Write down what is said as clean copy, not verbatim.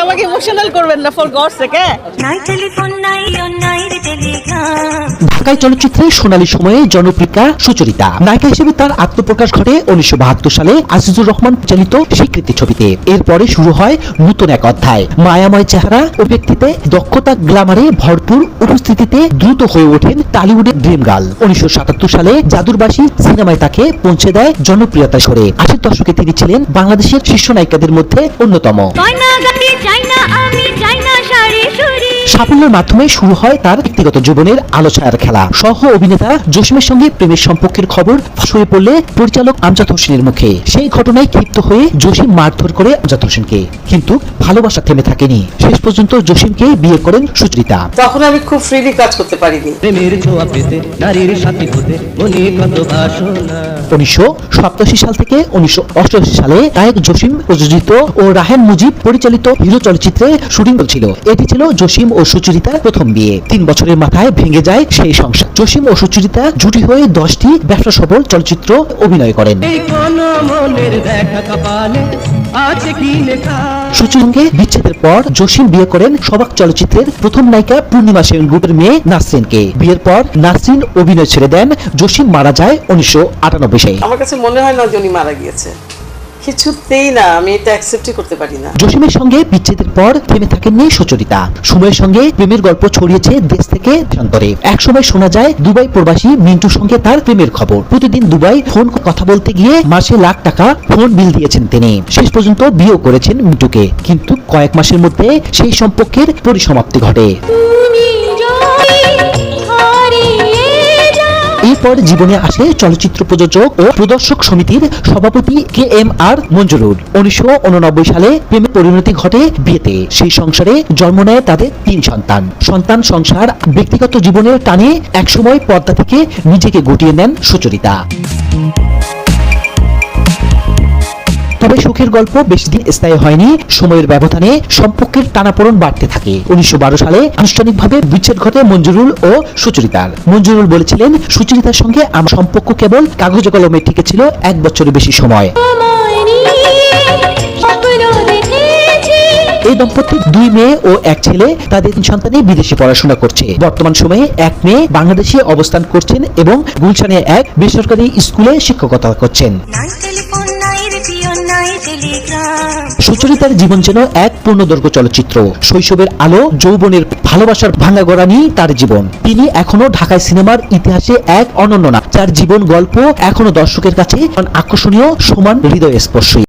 আমাকে ইমোশনাল করবেন না ফর গড সেকে। ঢাকায় চলচ্চিত্রে সোনালী সময়ে জনপ্রিয়া সুচরিতা নায়িকা হিসেবে তার আত্মপ্রকাশ ঘটে 1972 সালে আজিজুর রহমান পরিচালিত স্বীকৃতি ছবিতে। এরপরে শুরু হয় নতুন এক অধ্যায়। মায়াময় চেহারা ও ব্যক্তিতে দক্ষতা, গ্ল্যামারে ভরপুর উপস্থিতিতে দ্রুত হয়ে ওঠেন টলিউডের ড্রিম গার্ল। 1977 সালে জাদুরবাসী সিনেমায় তাকে পৌঁছে দেয় জনপ্রিয়তা সরে। 80 দশকে তিনি ছিলেন বাংলাদেশের শীর্ষ নায়িকাদের মধ্যে অন্যতম। সাফল্যের মাধ্যমে শুরু হয় তার ব্যক্তিগত জীবনের আলো ছায়ার খেলা। সহ অভিনেতা জসিমের সঙ্গে প্রেমের সম্পর্কের খবর ফাঁস হয়ে পড়লে পরিচালক আমজাদ হোসেনের মুখে। সেই ঘটনায় ক্ষিপ্ত হয়ে জসিম মারধর করে আমজাদ হোসেনকে, কিন্তু ভালোবাসা থেমে থাকেনি। শেষ পর্যন্ত জসিমকে বিয়ে করেন সুচরিতা। তখন আমি খুব ফ্রিলি কাজ করতে পারিনি। 1987 সাল থেকে 1988 সালে নায়ক জসিম প্রযোজিত ও রাহেন মুজিব পরিচালিত হিরো চলচ্চিত্রে শুটিং চলছিল। এটি ছিল জসিম ও সুচরিতার প্রথম বিয়ে। 3 বছরের মাথায় ভেঙে যায় সেই সংসার। জসিম ও সুচরিতা জুটি হয়ে 10টি ব্যবসা সফল চলচ্চিত্র অভিনয় করেন। সুচরিতাকে বিচ্ছেদের পর জসিম বিয়ে করেন সবাক চলচ্চিত্রের প্রথম নায়িকা পূর্ণিমা সেনগুপ্তের মেয়ে নাসরিনকে। বিয়ের পর নাসরিন অভিনয় ছেড়ে দেন। জসিম মারা যায় 1998 সালে। আমার কাছে মনে হয় না যে উনি মারা গিয়েছে, কিছুতেই না, আমি এটা অ্যাকসেপ্টই করতে পারি না। জসিমের সঙ্গে বিচ্ছেদের পর থেমে থাকেননি সুচরিতা। সময়ের সঙ্গে প্রেমের গল্প ছড়িয়েছে দেশ থেকে দেশান্তরে। এক সময় শোনা যায় দুবাই প্রবাসী মিন্টুর সঙ্গে তার প্রেমের খবর। প্রতিদিন দুবাই ফোন কথা বলতে গিয়ে মাসে লাখ টাকা ফোন বিল দিয়েছেন তিনি। শেষ পর্যন্ত বিয়েও করেছেন মিন্টুকে, কিন্তু কয়েক মাসের মধ্যে সেই সম্পর্কের পরিসমাপ্তি ঘটে। এরপর জীবনে আসে চলচ্চিত্র প্রযোজক ও প্রদর্শক সমিতির সভাপতি KMR মঞ্জুরুল। 1989 সালে প্রেমে পরিণতি ঘটে বিয়েতে। সেই সংসারে জন্ম নেয় তাদের 3 সন্তান। সংসার ব্যক্তিগত জীবনের টানে একসময় পর্দা থেকে নিজেকে গুটিয়ে নেন সুচরিতা। তবে সুখের গল্প বেশি দিন স্থায়ী হয়নি। সময়ের ব্যবধানে সম্পর্কের টানাপোড়েন বাড়তে থাকে। 1912 সালে আনুষ্ঠানিকভাবে বিচ্ছেদ ঘটে মঞ্জুরুল ও সুচরিতার। মঞ্জুরুল বলেছিলেন, সুচরিতার সঙ্গে আমার সম্পর্ক কেবল কাগজে কলমে টিকে ছিল 1 বছরের বেশি সময়। এই দম্পতির 2 মেয়ে ও 1 ছেলে। তাদের 3 সন্তানই বিদেশে পড়াশোনা করছে। বর্তমান সময়ে 1 মেয়ে বাংলাদেশে অবস্থান করছেন এবং গুলশানে এক বেসরকারি স্কুলে শিক্ষকতা করছেন। সুচরিতার জীবন যেন এক পূর্ণদৈর্ঘ্য চলচ্চিত্র। শৈশবের আলো, যৌবনের ভালোবাসার ভাঙাগড়া নিয়ে তার জীবন। তিনি এখনো ঢাকায় সিনেমার ইতিহাসে এক অনন্য নাম, যার জীবন গল্প এখনো দর্শকের কাছে আকর্ষণীয়, সমান হৃদয়স্পর্শী।